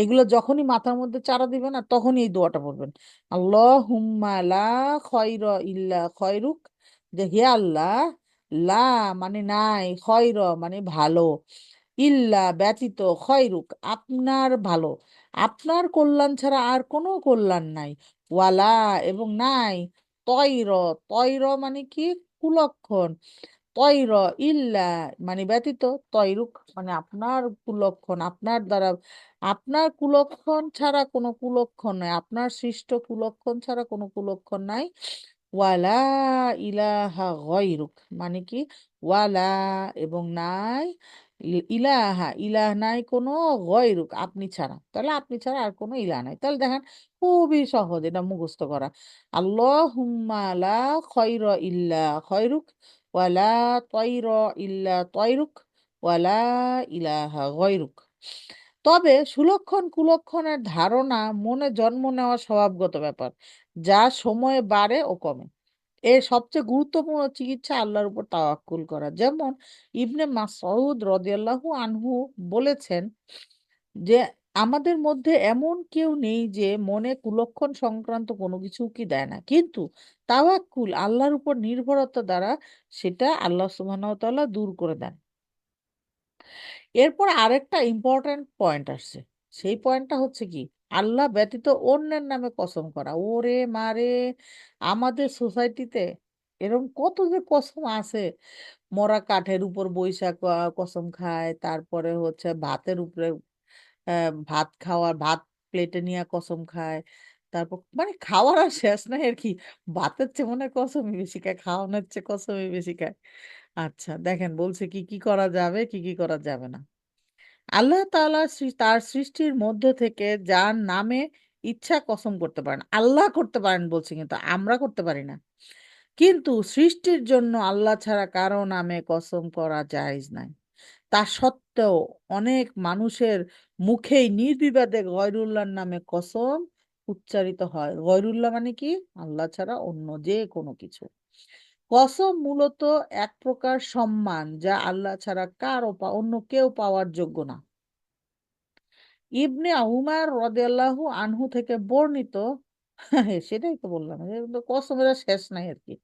এগুলো যখনই মাথার মধ্যে চারা দিবে না তখনই এই দোয়াটা পড়বেন, আল্লাহুম্মা লা খয়রা ইল্লা খয়রুক, যে হে আল্লাহ, লা মানে নাই, খয়র মানে ভালো, ইল্লা ব্যতীত, খয়রুক আপনার ভালো, আপনার কল্যাণ ছাড়া আর কোনো কল্যাণ নাই, ওয়ালা এবং নাই, তৈর, তৈর মানে কি কুলক্ষণ, তৈর ইল্লা মানে ব্যতীত, তৈরুক মানে আপনার কুলক্ষণ, আপনার দ্বারা, আপনার কুলক্ষণ ছাড়া কোনো কুলক্ষণ নাই, আপনার সৃষ্ট কুলক্ষণ ছাড়া কোনো কুলক্ষণ নাই, ওয়ালা ইলাহা গয়রুক মানে কি ওয়ালা এবং নাই, ইলাহা ইলাহ নাই কোনো, গয়রুক আপনি ছাড়া, তাহলে আপনি ছাড়া আর কোনো ইলাহ নাই। তাহলে দেখেন খুবই সহজ এটা মুখস্থ করা। আল্লাহুম্মা লা খয়রা ইল্লা খয়রুক ওয়ালা তয়রা ইল্লা তয়রুক ওয়ালা ইলাহা গয়রুক। তবে সুলক্ষণ কুলক্ষণের ধারণা মনে জন্ম নেওয়া স্বভাবগত ব্যাপার, যা সময়ে বাড়ে ও কমে। এর সবচেয়ে গুরুত্বপূর্ণ চিকিৎসা আল্লাহর উপর তাওয়াক্কুল করা। যেমন ইবনে মাসউদ রাদিয়াল্লাহু আনহু বলেছেন যে আমাদের মধ্যে এমন কেউ নেই যে মনে কুলক্ষণ সংক্রান্ত কোনো কিছু কি দেয় না, কিন্তু তাওয়াক্কুল আল্লাহর উপর নির্ভরতা দ্বারা সেটা আল্লাহ সুবহানাহু ওয়া তাআলা দূর করে দেন। এরপর আরেকটা ইম্পর্ট্যান্ট পয়েন্ট আসছে, সেই পয়েন্টটা হচ্ছে কি আল্লাহ ব্যতীত অন্যের নামে কসম করা। ওরে মারে, আমাদের সোসাইটিতে এরকম কত যে কসম আছে, মরা কাঠের উপর বইসা কসম খায়, তারপরে হচ্ছে ভাতের উপরে ভাত খাওয়ার, ভাত প্লেটে নিয়ে কসম খায়, তারপর মানে খাওয়ার আর শেষ নাই আর কি। ভাতের চেয়ে মনে হয় কসমই বেশি খায়, খাওয়ানোর চেয়ে কসমই বেশি খায়। আচ্ছা দেখেন বলছে কি কি করা যাবে, কি কি করা যাবে না। আল্লাহ তাআলা তার সৃষ্টির মধ্য থেকে যার নামে ইচ্ছা কসম করতে পারেন, আল্লাহ করতে পারেন বলছি, কিন্তু আমরা করতে পারি না। কিন্তু সৃষ্টির জন্য আল্লাহ ছাড়া কারো নামে কসম করা জায়েজ নাই। তা সত্ত্বেও অনেক মানুষের মুখেই নির্বিবাদে গয়রুল্লাহর নামে কসম উচ্চারিত হয়। গয়রুল্লাহ মানে কি? আল্লাহ ছাড়া অন্য যে কোনো কিছু। কসম মূলত এক প্রকার সম্মান যা আল্লাহ ছাড়া অন্য কেউ পাওয়ার যোগ্য না। ইবনে উমার রাদিয়াল্লাহু আনহু থেকে বর্ণিত, সেটাই তো বললাম, এর তো কসমের আর শেষ নাই আর কি।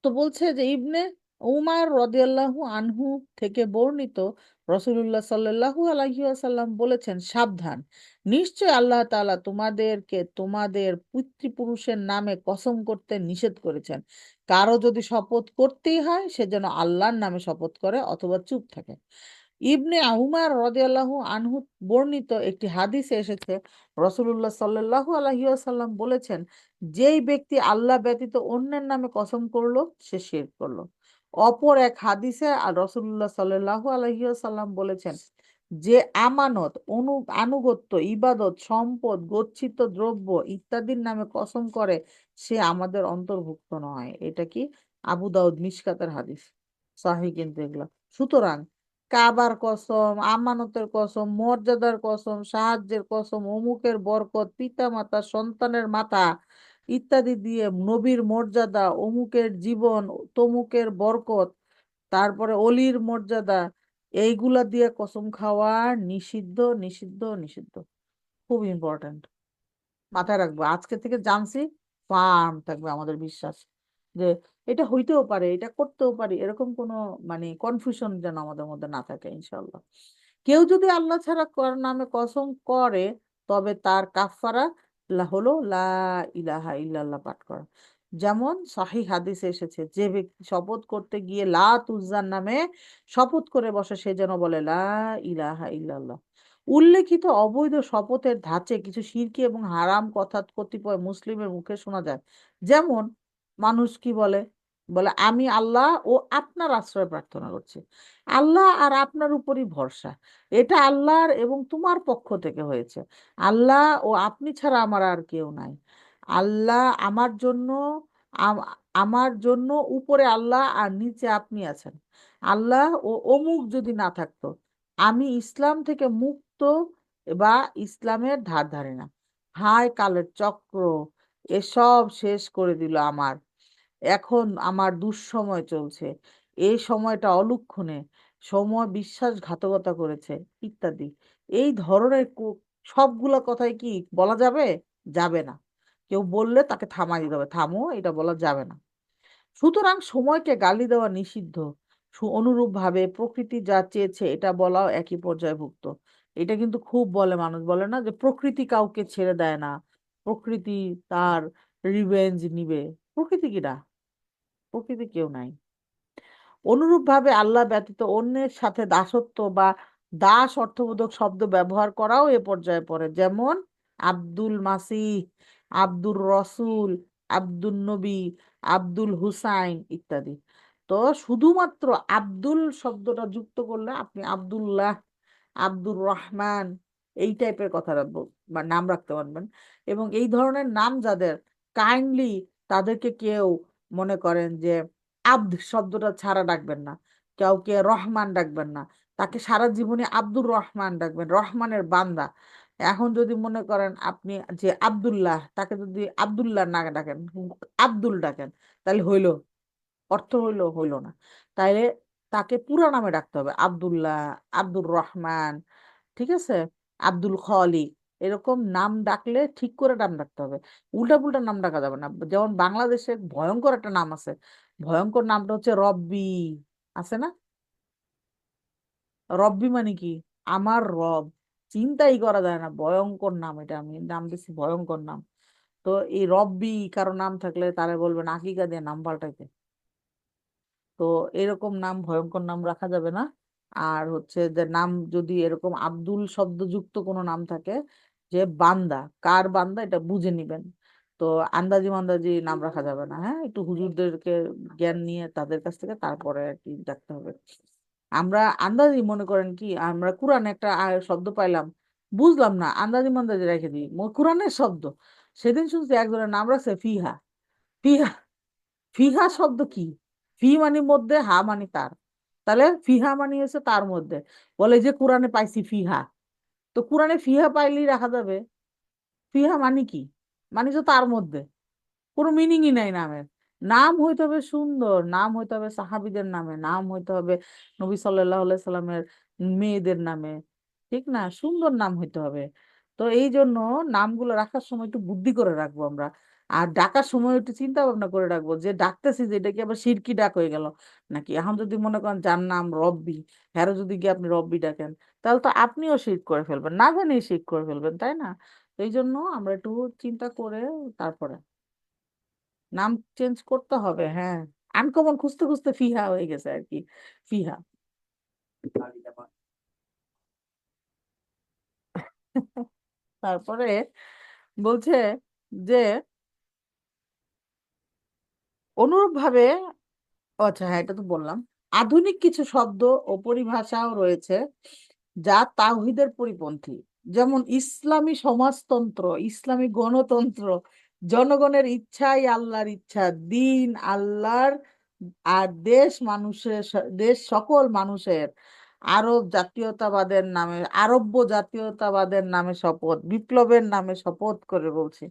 তো বলছে যে ইবনে উমার রাদিয়াল্লাহু আনহু থেকে বর্ণিত, রাসূলুল্লাহ সাল্লাল্লাহু আলাইহি ওয়াসাল্লাম বলেছেন, সাবধান, নিশ্চয় আল্লাহ তাআলা তোমাদেরকে তোমাদের পিতৃপুরুষের নামে কসম করতে নিষেধ করেছেন। কারো যদি শপথ করতেই হয় সে যেন আল্লাহর নামে শপথ করে অথবা চুপ থাকে। ইবনে উমার রাদিয়াল্লাহু আনহু বর্ণিত একটি হাদিসে এসেছে, রাসূলুল্লাহ সাল্লাল্লাহু আলাইহি ওয়াসাল্লাম বলেছেন, যেই ব্যক্তি আল্লাহ ব্যতীত অন্যের নামে কসম করলো সে শিরক করলো। অপর এক হাদিসে আর রাসূলুল্লাহ সাল্লাল্লাহু আলাইহি ওয়াসাল্লাম বলেছেন, যে আমানত, আনুগত্য, ইবাদত, সম্পদ, গচ্ছিত দ্রব্য ইত্যাদির নামে কসম করে সে আমাদের অন্তর্ভুক্ত নয়। এটা কি? আবু দাউদ মিশকাতের হাদিস। সহিহ কিন্তু এগুলা। সুতরাং কাবার কসম, আমানতের কসম, মর্যাদার কসম, সাহায্যের কসম, অমুকের বরকত, পিতা মাতা, সন্তানের মাথা ইত্যাদি দিয়ে নবীর মর্যাদা, অমুকের জীবন, তমুকের বরকত, তারপরে অলির মর্যাদা, এইগুলা দিয়ে কসম খাওয়া নিষিদ্ধ, নিষিদ্ধ, নিষিদ্ধ। খুব ইম্পর্ট্যান্ট, মাথায় রাখবো। আজকে থেকে জানছি, ফার্ম থাকবে আমাদের বিশ্বাস যে এটা হইতেও পারে, এটা করতেও পারি, এরকম কোনো মানে কনফিউশন যেন আমাদের মধ্যে না থাকে ইনশাল্লাহ। কেউ যদি আল্লাহ ছাড়া নামে কসম করে তবে তার কাফফারা হলো লা ইলাহা ইল্লাল্লাহ পাঠ করা। যেমন সহিহ হাদিসে এসেছে, যে ব্যক্তি শপথ করতে গিয়ে লাত উজ্জার নামে শপথ করে বসে সে যেন বলে লা ইলাহা ইল্লাল্লাহ। উল্লেখিত অবৈধ শপথের ধাঁচে কিছু শিরকি এবং হারাম কথা কতিপয় মুসলিমের মুখে শোনা যায়। যেমন মানুষ কি বলে, বলে আমি আল্লাহ ও আপনার আশ্রয় প্রার্থনা করছি, আল্লাহ আর আপনার উপরই ভরসা, এটা আল্লাহর এবং তোমার পক্ষ থেকে হয়েছে, আল্লাহ ও আপনি ছাড়া আমার আর কেউ নাই, আল্লাহ আমার জন্য, আমার জন্য উপরে আল্লাহ আর নিচে আপনি আছেন, আল্লাহ ও অমুক যদি না থাকতো আমি ইসলাম থেকে মুক্ত বা ইসলামের ধার ধারে না। হায় কালের চক্র, এসব শেষ করে দিল আমার, এখন আমার দুঃসময় চলছে, এই সময়টা অলক্ষণে, সময় বিশ্বাসঘাতকতা করেছে ইত্যাদি। এই ধরনের সবগুলা কথাই কি বলা যাবে? যাবে না। কেউ বললে তাকে থামাই দিতে হবে, থামো, এটা বলা যাবে না। সুতরাং সময়কে গালি দেওয়া নিষিদ্ধ। অনুরূপভাবে প্রকৃতি যা চেয়েছে এটা বলাও একই পর্যায়ভুক্ত। এটা কিন্তু খুব বলে, মানুষ বলে না যে প্রকৃতি কাউকে ছেড়ে দেয় না, প্রকৃতি তার রিভেঞ্জ নিবে। প্রকৃতি কিরা? প্রকৃতি কেউ নাই। অনুরূপভাবে আল্লাহ ব্যতীত অন্যের সাথে দাসত্ব বা দাস অর্থবোধক শব্দ ব্যবহার করাও এ পর্যায়ে পড়ে। যেমন আব্দুল মাসিহ, আব্দুর রসুল, আব্দুল নবী, আব্দুল হুসাইন ইত্যাদি। তো শুধুমাত্র আব্দুল শব্দটা যুক্ত করলে আপনি আব্দুল্লাহ, আব্দুর রহমান এই টাইপের কথা বা নাম রাখতে পারবেন। এবং এই ধরনের নাম যাদের, কাইন্ডলি তাদেরকে কেউ মনে করেন যে আব্দ শব্দটা ছাড়া ডাকবেন না, কাউকে রহমান ডাকবেন না, তাকে সারা জীবনে আব্দুর রহমান ডাকবেন, রহমানের বান্দা। এখন যদি মনে করেন আপনি যে আব্দুল্লাহ, তাকে যদি আব্দুল্লাহ না ডাকেন, আব্দুল ডাকেন, তাহলে হইলো, অর্থ হইলো হইলো না। তাইলে তাকে পুরা নামে ডাকতে হবে, আব্দুল্লাহ, আব্দুর রহমান, ঠিক আছে, আব্দুল খালিক, এরকম নাম ডাকলে ঠিক করে নাম ডাকতে হবে। উল্টা পুল্টা নাম ডাকা যাবে না। যেমন বাংলাদেশে ভয়ঙ্কর একটা নাম আছে, ভয়ঙ্কর নামটা হচ্ছে রব্বি, আছে না? রব্বি মানে কি? আমার রব। চিন্তাই করা যায় না, ভয়ঙ্কর নাম। এটা আমি নাম দিচ্ছি ভয়ঙ্কর নাম। তো এই রব্বি কারো নাম থাকলে তারা বলবেন আকিকা দিয়ে নাম পাল্টাইতে। তো এরকম নাম, ভয়ঙ্কর নাম রাখা যাবে না। আর হচ্ছে যে নাম যদি এরকম আব্দুল শব্দযুক্ত কোনো নাম থাকে যে বান্দা, কার বান্দা এটা বুঝে নিবেন। তো আন্দাজি মান্দাজি নাম রাখা যাবে না, হ্যাঁ, একটু হুজুরদেরকে জ্ঞান নিয়ে তাদের কাছ থেকে তারপরে আর কি ডাকতে হবে। আমরা আন্দাজি মনে করেন কি, আমরা কোরআনে একটা শব্দ পাইলাম, বুঝলাম না, আন্দাজি মান্দাজি রেখে দিই, কোরআনের শব্দ। সেদিন শুনছি একজনের নাম রাখছে ফিহা। ফিহা, ফিহা শব্দ কি? ফি মানে মধ্যে, হা মানে তার। তাহলে ফিহা মানে হচ্ছে তার মধ্যে। বলে যে কোরআনে পাইছি ফিহা। তো কোরআনে ফিহা পাইলেই রাখা যাবে? ফিহা মানে কি? মানে তো তার মধ্যে। কোনো মিনিংই নাই নামের। নাম হইতে হবে সুন্দর, নাম হইতে হবে সাহাবীদের নামে, নাম হইতে হবে নবী সাল্লাল্লাহু আলাইহি সাল্লামের মেয়েদের নামে, ঠিক না? সুন্দর নাম হইতে হবে। তো এই জন্য নামগুলো রাখার সময় একটু বুদ্ধি করে রাখবো আমরা। আর ডাকার সময় একটু চিন্তা ভাবনা করে রাখবো, যে ডাকতেছি যে এটা কি আবার শিরকি ডাক হয়ে গেল নাকি। এখন যদি মনে করেন যার নাম রব্বি, হ্যাঁ, যদি গিয়ে আপনি রব্বি ডাকেন, তাহলে তো আপনিও শিরক করে ফেলবেন, না জানিয়ে শিরক করে ফেলবেন, তাই না? তো এই জন্য আমরা একটু চিন্তা করে তারপরে নাম চেঞ্জ করতে হবে, হ্যাঁ। আনকমন খুঁজতে খুঁজতে ফিহা হয়ে গেছে আর কি। ফিহা। তারপরে বলছে যে অনুরূপ ভাবে, আচ্ছা হ্যাঁ, এটা তো বললাম। আধুনিক কিছু শব্দ ও পরিভাষাও রয়েছে যা তাওহীদের পরিপন্থী। যেমন ইসলামী সমাজতন্ত্র, ইসলামী গণতন্ত্র, জনগণের ইচ্ছাই আল্লাহর ইচ্ছা, দিন আল্লাহর, আর দেশ মানুষের, দেশ সকল মানুষের, আরব জাতীয়তাবাদের নামে, আরব্য জাতীয়তাবাদের নামে শপথ, বিপ্লবের নামে শপথ করে বলছে।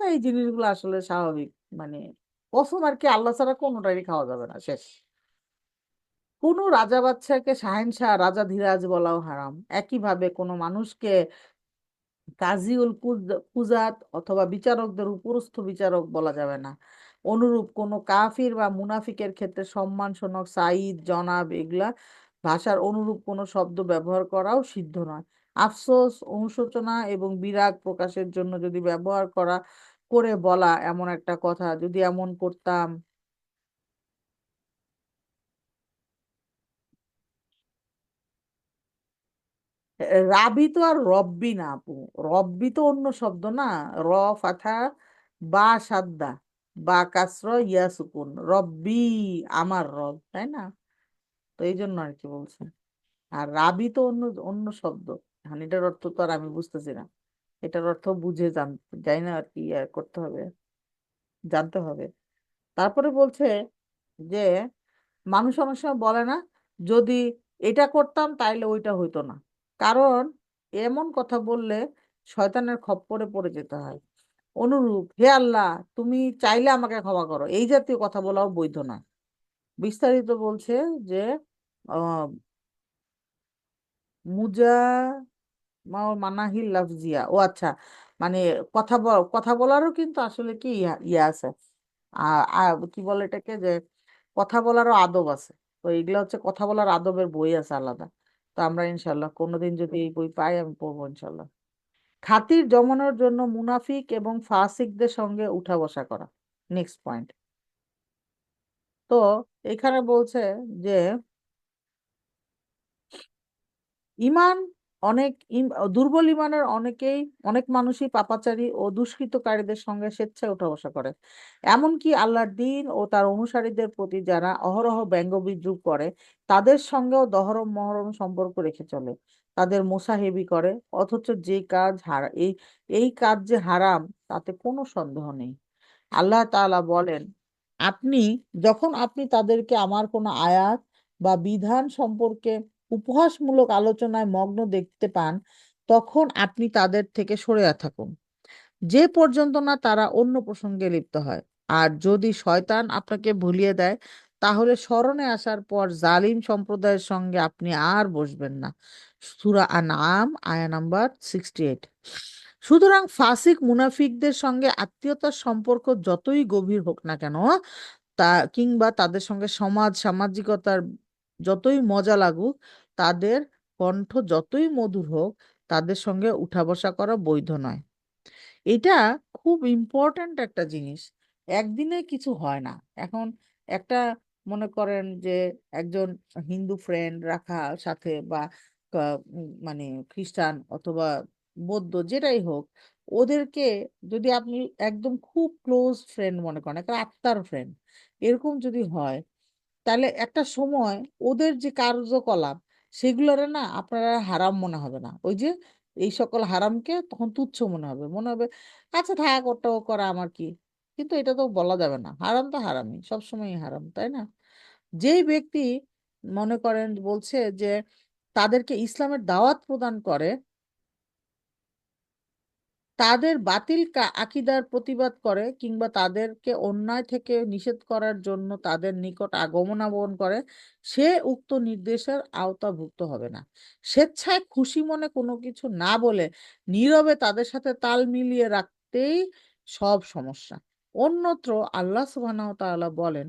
তো এই জিনিসগুলো আসলে স্বাভাবিক, মানে কসম আর কি, আল্লাহ ছাড়া কোনোটারই খাওয়া যাবে না, শেষ। কোনো রাজা বাদশাকে শাহেনশাহ, রাজা ধীরাজ বলাও হারাম। একইভাবে কোনো মানুষকে কাজীউল কুজাত অথবা বিচারকদের উপরস্থ বিচারক বলা যাবে না। অনুরূপ কোনো কাফির বা মুনাফিকের ক্ষেত্রে সম্মানজনক সাঈদ, জনাব এগুলা ভাষার অনুরূপ কোনো শব্দ ব্যবহার করাও সিদ্ধ নয়। আফসোস, অনুশোচনা এবং বিরাগ প্রকাশের জন্য যদি ব্যবহার করা, করে বলা এমন একটা কথা, যদি এমন করতাম। রাবি তো আর রব্বি না আপু। রব্বি তো অন্য শব্দ না। র ফাথা, বা সাদ্দা, বা কাসর, ইয়া সুকুন, রব্বি, আমার রব, তাই না? তো এই জন্য আর কি বলছে। আর রাবি তো অন্য, অন্য শব্দ। এখন এটার অর্থ তো আর আমি বুঝতেছি না। এটার অর্থ বুঝে যাই না আর কি, করতে হবে, জানতে হবে। তারপরে বলছে যে মানুষ অনেক সময় বলে না, যদি এটা করতাম তাইলে ওইটা হইতো না। কারণ এমন কথা বললে শয়তানের খপ্পরে পড়ে যেতে হয়। অনুরূপ, হে আল্লাহ, তুমি চাইলে আমাকে ক্ষমা করো, এই জাতীয় কথা বলাও বৈধ না। বিস্তারিত বলছে যে আহ, মুজা মানাহিল লাফজিয়া, ও আচ্ছা, মানে কথা বলারও কিন্তু আসলে কি ইয়া আছে। কি বলে এটাকে, যে কথা বলারও আদব আছে। তো এগুলো হচ্ছে কথা বলার আদবের বই আছে আলাদা। তো আমরা ইনশাল্লাহ কোনোদিন যদি এই বই পাই আমি পড়বো ইনশাল্লাহ। খাতির জমানোর জন্য মুনাফিক এবং ফাসিকদের সঙ্গে উঠা বসা করা। Next point. তো এখানে বলছে যে ইমান, অনেক দুর্বল ইমানের অনেকেই, অনেক মানুষই পাপাচারী ও দুষ্কৃতকারীদের সঙ্গে স্বেচ্ছায় ওঠা বসা করে। এমনকি আল্লাহর দিন ও তার অনুসারীদের প্রতি যারা অহরহ ব্যঙ্গ বিদ্রুপ করে, তাদের সঙ্গেও দহরম মহরম সম্পর্ক রেখে চলে, তাদের মোসাহেবি করে। অথচ যে কাজ এই কাজ যে হারাম, তাতে কোনো সন্দেহ নেই। আল্লাহ তাআলা বলেন, আপনি, যখন আপনি তাদেরকে আমার কোনো আয়াত বা বিধান সম্পর্কে উপহাসমূলক আলোচনায় মগ্ন দেখতে পান, তখন আপনি তাদের থেকে সরে থাকুন, যে পর্যন্ত না তারা অন্য প্রসঙ্গে লিপ্ত হয়। আর যদি শয়তান আপনাকে ভুলিয়ে দেয়, তাহলে স্মরণে আসার পর জালিম সম্প্রদায়ের সঙ্গে আপনি আর বসবেন না। সূরা আনআম, আয়া নাম্বার 68। সুতরাং ফাসিক মুনাফিকদের সঙ্গে আত্মীয়তার সম্পর্ক যতই গভীর হোক না কেন, তা কিংবা তাদের সঙ্গে সামাজিকতার যতই মজা লাগুক, তাদের কণ্ঠ যতই মধুর হোক, তাদের সঙ্গে উঠা বসা করা বৈধ নয়। এটা খুব ইম্পর্ট্যান্ট একটা জিনিস। একদিনে কিছু হয় না। এখন একটা, মনে করেন যে একজন হিন্দু ফ্রেন্ড রাখা সাথে, বা মানে খ্রিস্টান অথবা বৌদ্ধ, যেটাই হোক, ওদেরকে যদি আপনি একদম খুব ক্লোজ ফ্রেন্ড মনে করেন, একটা আত্মার ফ্রেন্ড, এরকম যদি হয়, তাহলে একটা সময় ওদের যে কার্যকলাপ, সেগুলোর না আপনারা হারাম মনে হবে না। ওই যে এই সকল হারামকে তখন তুচ্ছ মনে হবে, মনে হবে আচ্ছা থাক, ওটাও করা আমার কি। কিন্তু এটা তো বলা যাবে না, হারাম তো হারামই, সবসময় হারাম, তাই না? যেই ব্যক্তি মনে করেন বলছে যে তাদেরকে ইসলামের দাওয়াত প্রদান করে, তাদের বাতিল আকিদার প্রতিবাদ করে, কিংবা তাদেরকে অন্যায় থেকে নিষেধ করার জন্য তাদের নিকট আগমন করে, সে উক্ত নির্দেশের আওতাভুক্ত হবে না। স্বেচ্ছায় খুশি মনে কোনো কিছু না বলে নীরবে তাদের সাথে তাল মিলিয়ে রাখতেই সব সমস্যা। অন্যত্র আল্লাহ সুবহানাহু ওয়া তাআলা বলেন,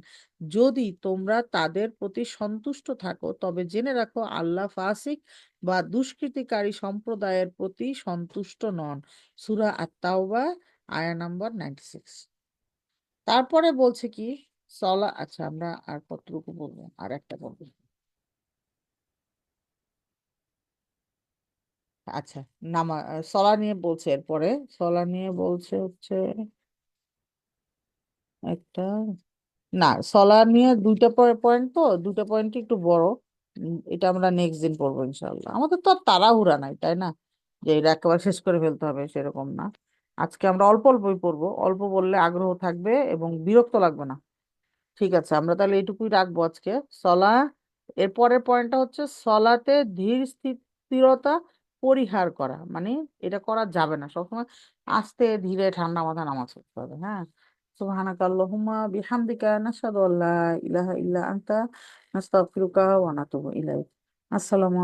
যদি তোমরা তাদের প্রতি সন্তুষ্ট থাকো তবে জেনে রাখো আল্লাহ ফাসিক বা দুষ্কৃতিকারী সম্প্রদায়ের প্রতি সন্তুষ্ট নন। সূরা আত-তাওবা, আয়া নাম্বার 96। তারপরে বলছে কি, আচ্ছা আমরা আর কতটুকু বলবো, আর একটা বলবো। আচ্ছা, সলা নিয়ে বলছে, এরপরে সলা নিয়ে বলছে হচ্ছে একটা, না, সলা নিয়ে দুইটা পয়েন্ট, তো দুইটা পয়েন্ট একটু বড়। এটা আমরা নেক্সট দিন পড়বো ইনশাল্লাহ। আমাদের তো আর তাড়াহুড়া নাই, তাই না, যে এটা একেবারে শেষ করে ফেলতে হবে, সেরকম না। আজকে আমরা অল্প অল্পই পড়বো, অল্প বললে আগ্রহ থাকবে এবং বিরক্ত লাগবে না। ঠিক আছে, আমরা তাহলে এইটুকুই রাখবো আজকে। সলা, এর পরের পয়েন্টটা হচ্ছে সলাতে ধীর স্থিরতা পরিহার করা, মানে এটা করা যাবে না, সবসময় আস্তে ধীরে ঠান্ডা মাথায় নামাজ পড়তে হবে। হ্যাঁ, সুবহানাকা আল্লাহুম্মা বিহামদিকা নাশহাদু আল্লা ইলাহা ইল্লা আনতা নাস্তাগফিরুকা ওয়া নাতুবু ইলাইক। আসসালামু আলাইকুম।